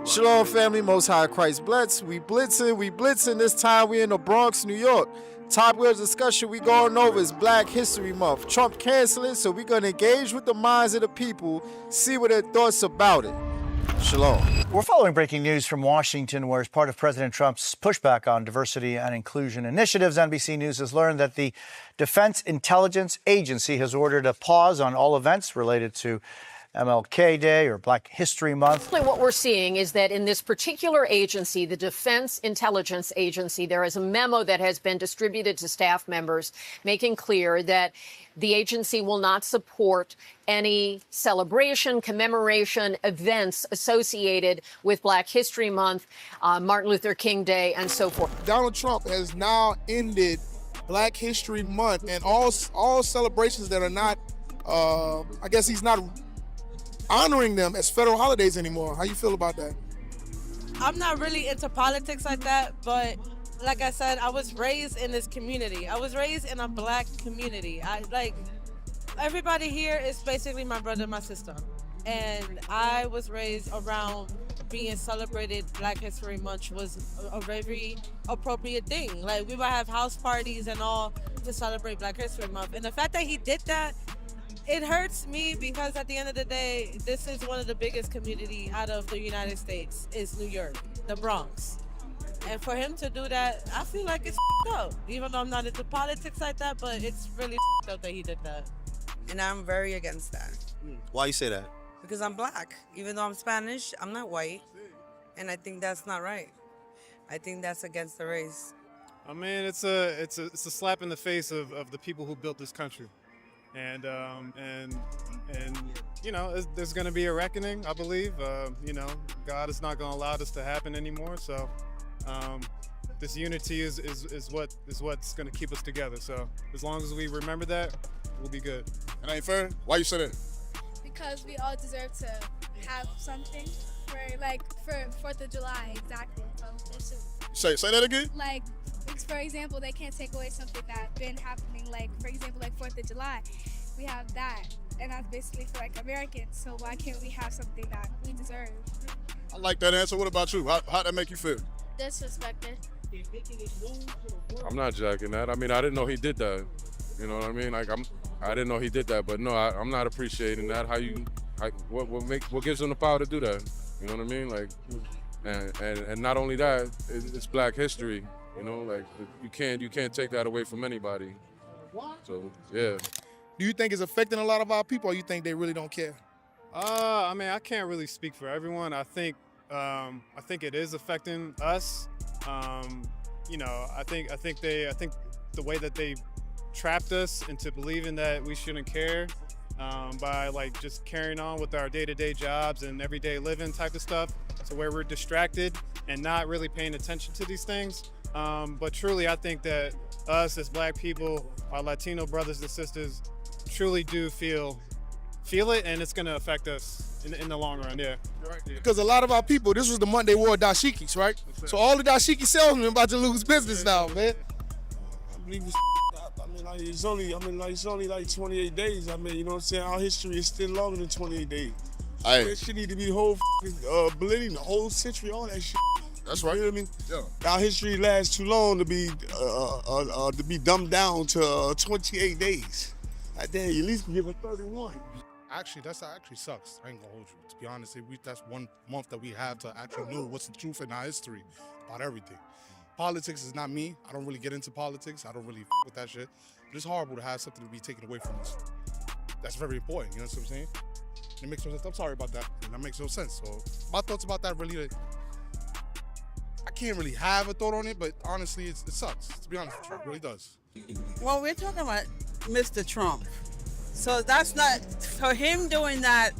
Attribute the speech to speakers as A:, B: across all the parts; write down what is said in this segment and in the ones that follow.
A: Shalom, family. Most High Christ bless. We blitzing. This time we in the Bronx, New York. Topic of discussion we going over is Black History Month. Trump canceling, so we're going to engage with the minds of the people, see what their thoughts about it. Shalom.
B: We're following breaking news from Washington, where as part of President Trump's pushback on diversity and inclusion initiatives, NBC News has learned that the Defense Intelligence Agency has ordered a pause on all events related to MLK Day or Black History Month.
C: What we're seeing is that in this particular agency, the Defense Intelligence Agency, there is a memo that has been distributed to staff members making clear that the agency will not support any celebration, commemoration, events associated with Black History Month, Martin Luther King Day, and so forth.
D: Donald Trump has now ended Black History Month and all celebrations that are not, I guess he's not honoring them as federal holidays anymore. How you feel about that?
E: I'm not really into politics like that, but like I said, I was raised in this community. I was raised in a Black community. Everybody here is basically my brother and my sister. And I was raised around being celebrated. Black History Month was a very appropriate thing. Like, we would have house parties and all to celebrate Black History Month. And the fact that he did that, it hurts me because at the end of the day, this is one of the biggest community out of the United States, is New York, the Bronx. And for him to do that, I feel like it's up. Even though I'm not into politics like that, but it's really up that he did that.
F: And I'm very against that.
G: Why you say that?
F: Because I'm Black. Even though I'm Spanish, I'm not white. And I think that's not right. I think that's against the race.
H: I mean, it's a slap in the face of the people who built this country. And you know, there's going to be a reckoning, I believe. You know, God is not going to allow this to happen anymore. So this unity is what's going to keep us together. So as long as we remember that, we'll be good.
D: It ain't fair? Why you say that?
I: Because we all deserve to have something for 4th of July, exactly. So
D: Say that again?
I: like, for example, they can't take away something that's been happening, like, for example, like 4th of July. We have that, and that's basically for, like, Americans, so why can't we have something that we deserve?
D: I like that answer. What about you? How'd that make you feel?
I: Disrespected.
J: I'm not jacking that. I mean, I didn't know he did that. You know what I mean? Like, I didn't know he did that, but no, I'm not appreciating that. What gives him the power to do that? You know what I mean? Like, and not only that, it's Black history. You know, like, you can't take that away from anybody. So, yeah.
D: Do you think it's affecting a lot of our people, or you think they really don't care?
H: I mean, I can't really speak for everyone. I think it is affecting us. You know, I think the way that they trapped us into believing that we shouldn't care by like just carrying on with our day-to-day jobs and everyday living type of stuff, so where we're distracted and not really paying attention to these things. But truly, I think that us as Black people, our Latino brothers and sisters, truly do feel it, and it's going to affect us in the long run. Yeah.
D: Because a lot of our people, this was the month they wore dashikis, right? So all the dashiki salesmen about to lose business now, man.
K: I believe it's only like 28 days. I mean, you know what I'm saying? Our history is still longer than 28 days. It should need to be the whole millennium, the whole century, all that shit.
D: That's right.
K: You know what I mean?
D: Yeah.
K: Our history lasts too long to be dumbed down to 28 days. Like, damn, you at least give it 31.
L: Actually, that actually sucks. I ain't gonna hold you. To be honest, that's 1 month that we have to actually know what's the truth in our history about everything. Politics is not me. I don't really get into politics. I don't really with that shit. But it's horrible to have something to be taken away from us. That's very important. You know what I'm saying? It makes no sense. I'm sorry about that. That makes no sense. So my thoughts about that really, I can't really have a thought on it, but honestly, it sucks. To be honest with you, it really does.
F: Well, we're talking about Mr. Trump. So that's not, for him doing that,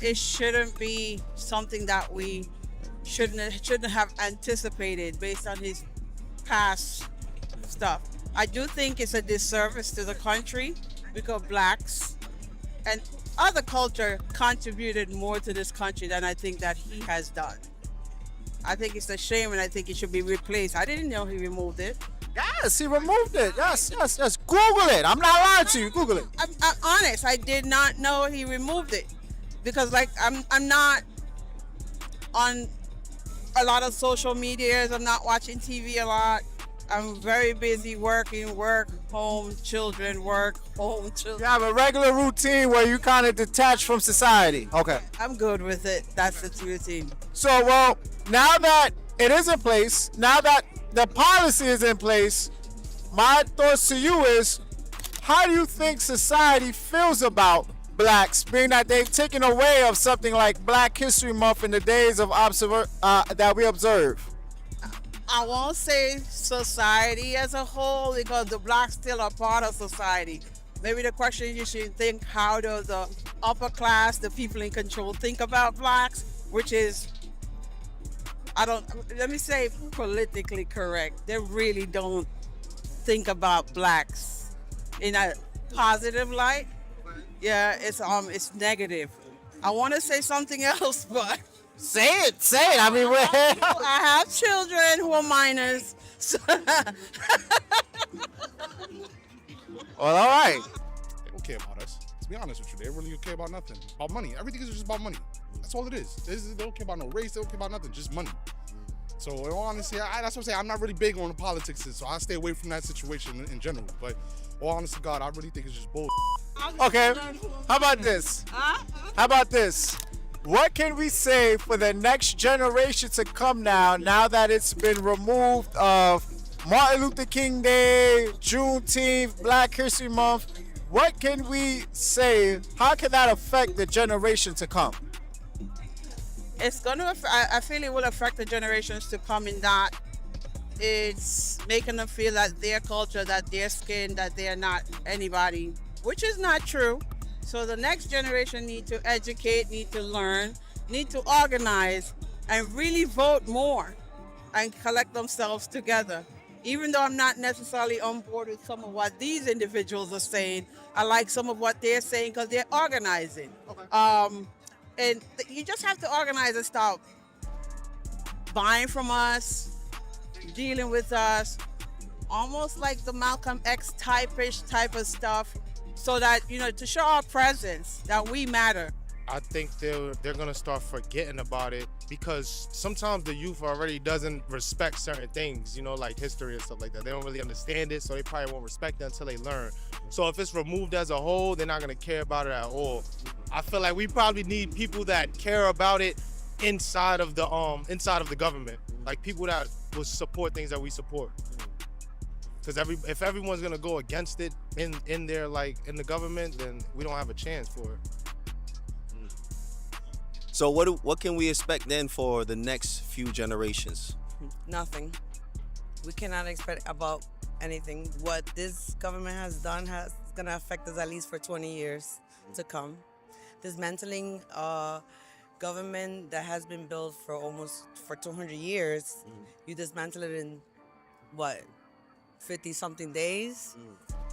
F: it shouldn't be something that we shouldn't have anticipated based on his past stuff. I do think it's a disservice to the country because Blacks and other culture contributed more to this country than I think that he has done. I think it's a shame, and I think it should be replaced. I didn't know he removed it.
A: Yes, he removed it. Yes. Google it. I'm not lying to you. Google it.
F: I'm honest. I did not know he removed it because, like, I'm not on a lot of social medias. I'm not watching TV a lot. I'm very busy working, work, home, children, work, home, children.
A: You have a regular routine where you kind of detach from society. Okay.
F: I'm good with it. That's the routine.
A: So, well, now that it is in place, now that the policy is in place, my thoughts to you is, how do you think society feels about blacks, being that they've taken away of something like Black History Month in the days of that we observe?
F: I won't say society as a whole, because the blacks still are part of society. Maybe the question you should think, how does the upper class, the people in control, think about blacks, which is, let me say politically correct. They really don't think about blacks in a positive light. Yeah, it's negative. I want to say something else, but
A: Say it. I mean,
F: I have children who are minors. So
A: well, all right.
L: They don't care about us. To be honest with you, they really don't care about nothing. About money. Everything is just about money. That's all it is. They don't care about no race. They don't care about nothing. Just money. So in all honesty, that's what I'm saying. I'm not really big on the politics, so I stay away from that situation in general. But all honest to God, I really think it's just bull.
A: Okay. How about this? What can we say for the next generation to come now that it's been removed of Martin Luther King Day, Juneteenth, Black History Month? What can we say? How can that affect the generation to come?
F: it's gonna. I feel it will affect the generations to come in that it's making them feel that their culture, that their skin, that they're not anybody, which is not true. So the next generation need to educate, need to learn, need to organize, and really vote more and collect themselves together. Even though I'm not necessarily on board with some of what these individuals are saying, I like some of what they're saying because they're organizing. Okay. And you just have to organize and stop buying from us, dealing with us, almost like the Malcolm X type of stuff, so that, you know, to show our presence, that we matter.
G: I think they're gonna start forgetting about it because sometimes the youth already doesn't respect certain things, you know, like history and stuff like that. They don't really understand it, so they probably won't respect it until they learn. So if it's removed as a whole, they're not gonna care about it at all. I feel like we probably need people that care about it inside of the government, like people that will support things that we support. Because if everyone's gonna go against it in their in the government, then we don't have a chance for it.
M: So what can we expect then for the next few generations?
N: Nothing. We cannot expect about anything. What this government has done is going to affect us at least for 20 years to come. Dismantling government that has been built for 200 years, you dismantle it in, 50-something days?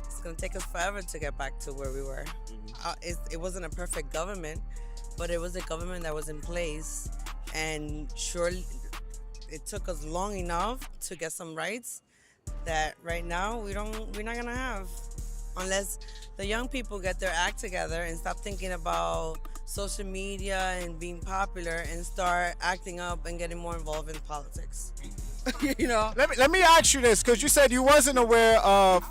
N: It's going to take us forever to get back to where we were. It wasn't a perfect government, but it was a government that was in place, and surely it took us long enough to get some rights that right now we're not gonna have, unless the young people get their act together and stop thinking about social media and being popular and start acting up and getting more involved in politics.
A: You know, let me ask you this, because you said you wasn't aware of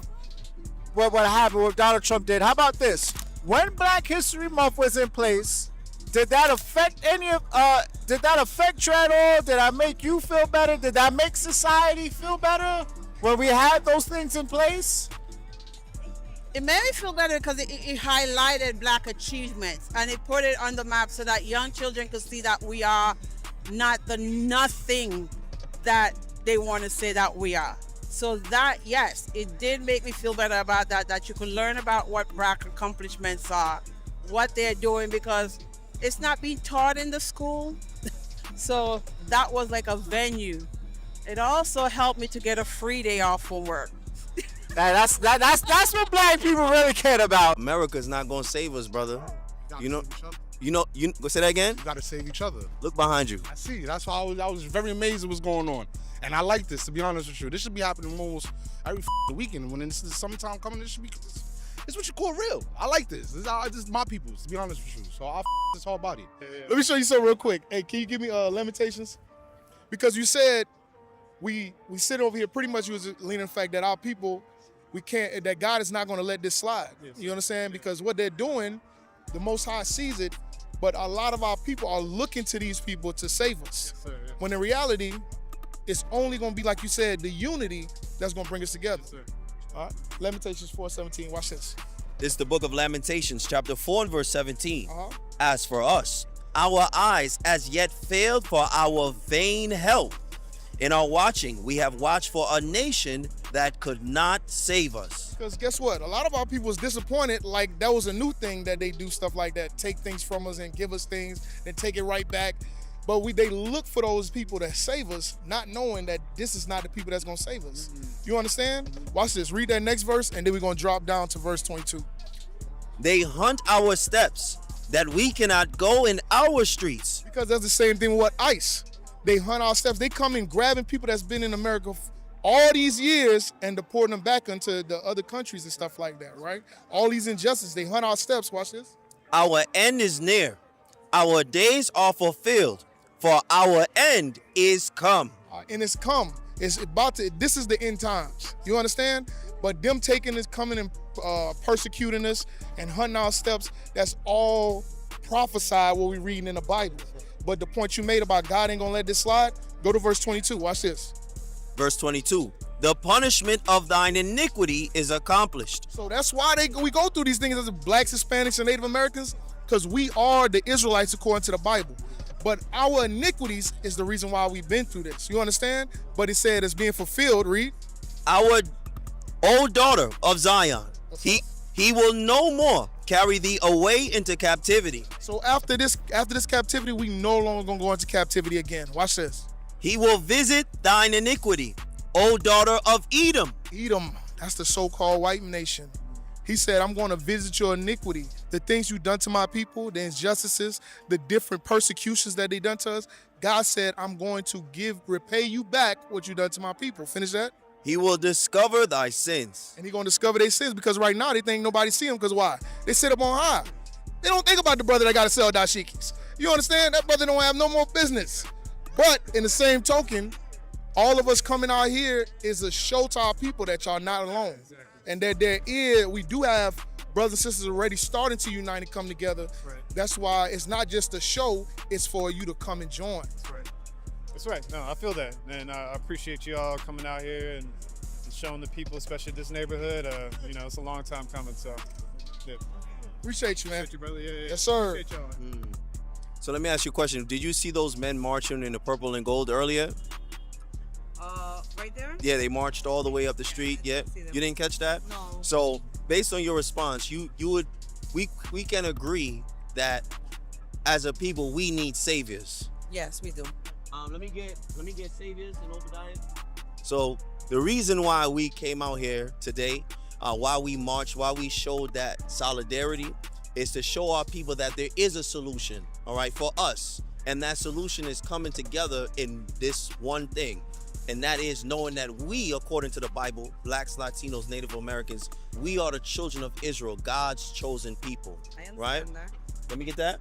A: what happened, what Donald Trump did. How about this? When Black History Month was in place, did that affect did that affect you at all? Did that make you feel better? Did that make society feel better when we had those things in place?
F: It made me feel better because it highlighted Black achievements, and it put it on the map so that young children could see that we are not the nothing that they want to say that we are. So that, yes, it did make me feel better about that you could learn about what Black accomplishments are, what they're doing, because it's not being taught in the school. So that was like a venue. It also helped me to get a free day off from work.
A: That's what Black people really care about.
M: America's not gonna save us, brother. You say that again?
L: You gotta save each other.
M: Look behind you.
L: I see. That's why I was very amazed at what's going on. And I like this, to be honest with you. This should be happening almost every weekend. When it's the summertime coming, this should be... It's what you call real. I like this. This is my people's, to be honest with you. So I'll this whole body. Let me show you something real quick. Hey, can you give me Limitations?
D: Because you said we sit over here, pretty much you was leaning the fact that our people, that God is not going to let this slide. You understand? Because what they're doing, the Most High sees it, but a lot of our people are looking to these people to save us.
H: Yes, sir, yes.
D: When in reality, it's only going to be, like you said, the unity that's going to bring us together.
H: Yes, sir.
D: All right? Lamentations 4:17. Watch this.
M: This is the book of Lamentations, chapter 4 and verse 17.
D: Uh-huh.
M: As for us, our eyes as yet failed for our vain help. In our watching, we have watched for a nation that could not save us.
D: Because guess what? A lot of our people was disappointed, like that was a new thing that they do stuff like that, take things from us and give us things, then take it right back. But they look for those people that save us, not knowing that this is not the people that's going to save us. You understand? Watch this. Read that next verse, and then we're going to drop down to verse 22.
M: They hunt our steps, that we cannot go in our streets.
D: Because that's the same thing with what ICE. They hunt our steps. They come in grabbing people that's been in America all these years and deporting them back into the other countries and stuff like that, right? All these injustices, they hunt our steps. Watch this.
M: Our end is near. Our days are fulfilled, for our end is come.
D: And it's come. It's about to, this is the end times. You understand? But them taking this, coming and persecuting us and hunting our steps, that's all prophesied what we're reading in the Bible. But the point you made about God ain't gonna let this slide, go to verse 22. Watch this.
M: Verse 22. The punishment of thine iniquity is accomplished.
D: So that's why we go through these things as blacks, Hispanics, and Native Americans, because we are the Israelites according to the Bible. But our iniquities is the reason why we've been through this. You understand? But it said it's being fulfilled. Read.
M: Our old daughter of Zion, he will no more carry thee away into captivity.
D: So after this captivity, we no longer gonna go into captivity again. Watch this.
M: He will visit thine iniquity, O daughter of Edom.
D: Edom, that's the so-called white nation. He said, I'm going to visit your iniquity. The things you've done to my people, the injustices, the different persecutions that they done to us. God said, I'm going to repay you back what you done to my people. Finish that.
M: He will discover thy sins.
D: And he going to discover their sins because right now they think nobody see them because why? They sit up on high. They don't think about the brother that got to sell dashikis. You understand? That brother don't have no more business. But in the same token, all of us coming out here is a show to our people that y'all not alone. And that we do have brothers and sisters already starting to unite and come together. Right. That's why it's not just a show, it's for you to come and join.
H: That's right. That's right. No, I feel that. And I appreciate you all coming out here and showing the people, especially this neighborhood. It's a long time coming. So, yeah.
D: Appreciate you, man.
H: Appreciate you, brother. Yeah.
D: Yes, sir.
H: Appreciate y'all.
M: So let me ask you a question. Did you see those men marching in the purple and gold earlier?
N: Right there?
M: Yeah, they marched all the way up the street. Yeah, you didn't catch that?
N: No.
M: So based on your response, we can agree that as a people we need saviors.
N: Yes, we do.
M: Let me get saviors and Obadiah. So the reason why we came out here today, why we marched, why we showed that solidarity, is to show our people that there is a solution, all right, for us. And that solution is coming together in this one thing. And that is knowing that we, according to the Bible, blacks, Latinos, Native Americans, we are the children of Israel, God's chosen people, right?
N: That.
M: Let me get that.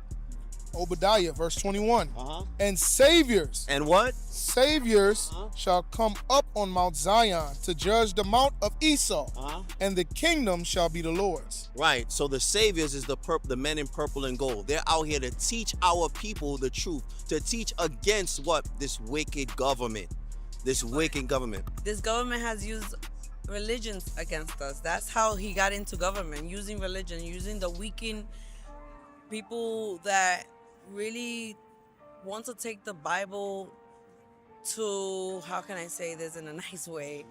D: Obadiah, verse 21.
M: Uh-huh.
D: And saviors.
M: And what?
D: Saviors shall come up on Mount Zion to judge the mount of Esau, and the kingdom shall be the Lord's.
M: Right. So the saviors is the men in purple and gold. They're out here to teach our people the truth, to teach against what? This wicked government. This wicked government.
N: This government has used religions against us. That's how he got into government, using religion, using the weakened people that really want to take the Bible to, how can I say this in a nice way,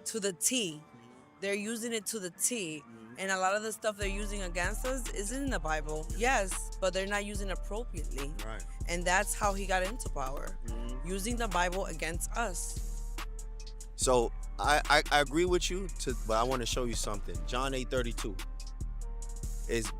N: to the T. They're using it to the T. And a lot of the stuff they're using against us isn't in the Bible. Yes, but they're not using it appropriately.
M: Right.
N: And that's how he got into power, using the Bible against us.
M: So I agree with you, but I want to show you something. John 8:32.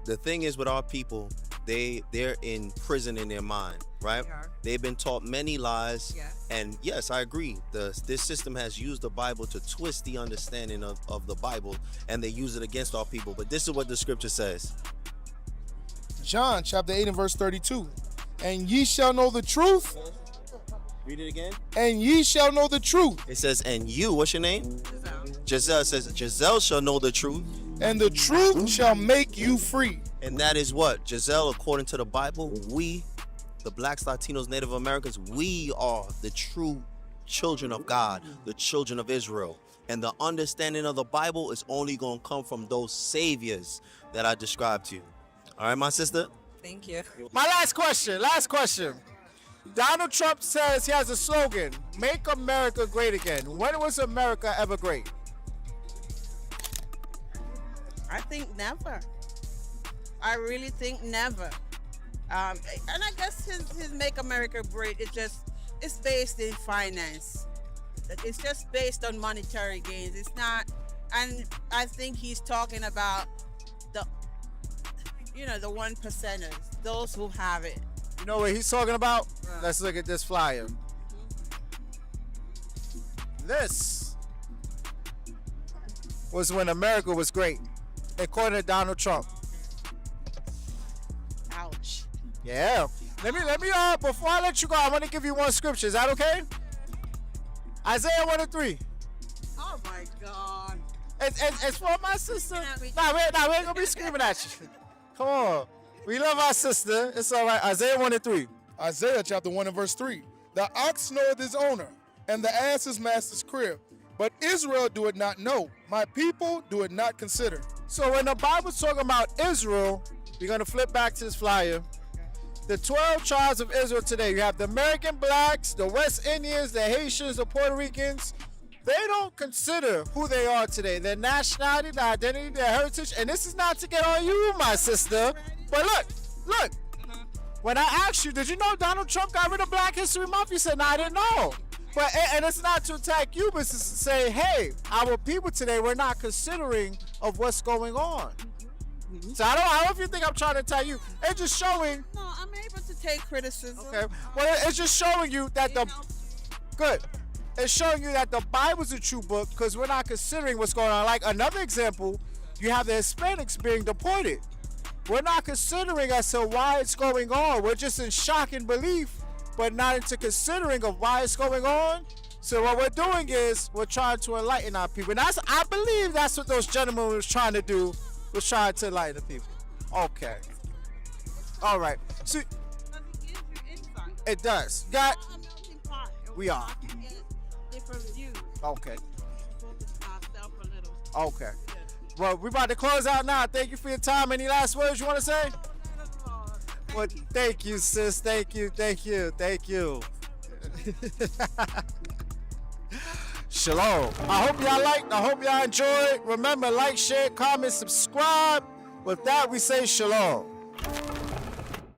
M: The thing is with our people, they're in prison in their mind, right? They've been taught many lies.
N: Yes.
M: And yes, I agree. This system has used the Bible to twist the understanding of the Bible, and they use it against our people. But this is what the scripture says.
D: John chapter 8 and verse 32. And ye shall know the truth,
M: Read it again.
D: And ye shall know the truth.
M: It says, and you, what's your name? Giselle. It says, Giselle shall know the truth.
D: And the truth shall make you free.
M: And that is what? Giselle, according to the Bible, we, the Blacks, Latinos, Native Americans, we are the true children of God, the children of Israel. And the understanding of the Bible is only going to come from those saviors that I described to you. All right, my sister?
N: Thank you.
A: My last question. Donald Trump says he has a slogan, make America great again. When was America ever great?
F: I think never. I really think never. And I guess his Make America Great, it's based in finance. It's just based on monetary gains. It's not, and I think he's talking about the 1%ers, those who have it.
A: You know what he's talking about? Let's look at this flyer. This was when America was great, according to Donald Trump.
F: Ouch.
A: Yeah. Let me before I let you go, I want to give you one scripture. Is that okay? Isaiah 1:3.
F: Oh my God.
A: It's for my sister. Nah, we ain't gonna be screaming at you. Come on. We love our sister. It's all right. Isaiah 1:3.
D: Isaiah chapter 1 and verse 3. The ox knoweth his owner, and the ass his master's crib. But Israel do it not know. My people do it not consider.
A: So when the Bible's talking about Israel, we're going to flip back to this flyer. The 12 tribes of Israel today, you have the American blacks, the West Indians, the Haitians, the Puerto Ricans. They don't consider who they are today, their nationality, their identity, their heritage. And this is not to get on you, my sister. But look. When I asked you, did you know Donald Trump got rid of Black History Month? You said, no, I didn't know. But and it's not to attack you, but it's to say, hey, our people today, we're not considering of what's going on. So I don't know if you think I'm trying to tell you. It's just showing.
F: No, I'm able to take criticism.
A: Okay. Well, it's just showing you that good. It's showing you that the Bible's a true book because we're not considering what's going on. Like another example, you have the Hispanics being deported. We're not considering as to why it's going on. We're just in shock and belief, but not into considering of why it's going on. So what we're doing is we're trying to enlighten our people. And I believe that's what those gentlemen was trying to do. Was trying to enlighten the people. Okay. All right. So it does. We are.
F: Different views.
A: Okay.
F: Ourselves a little.
A: Okay. Well, we're about to close out now. Thank you for your time. Any last words you want to say? Well, thank you, sis. Thank you. Shalom. I hope y'all liked. I hope y'all enjoyed. Remember, like, share, comment, subscribe. With that, we say shalom.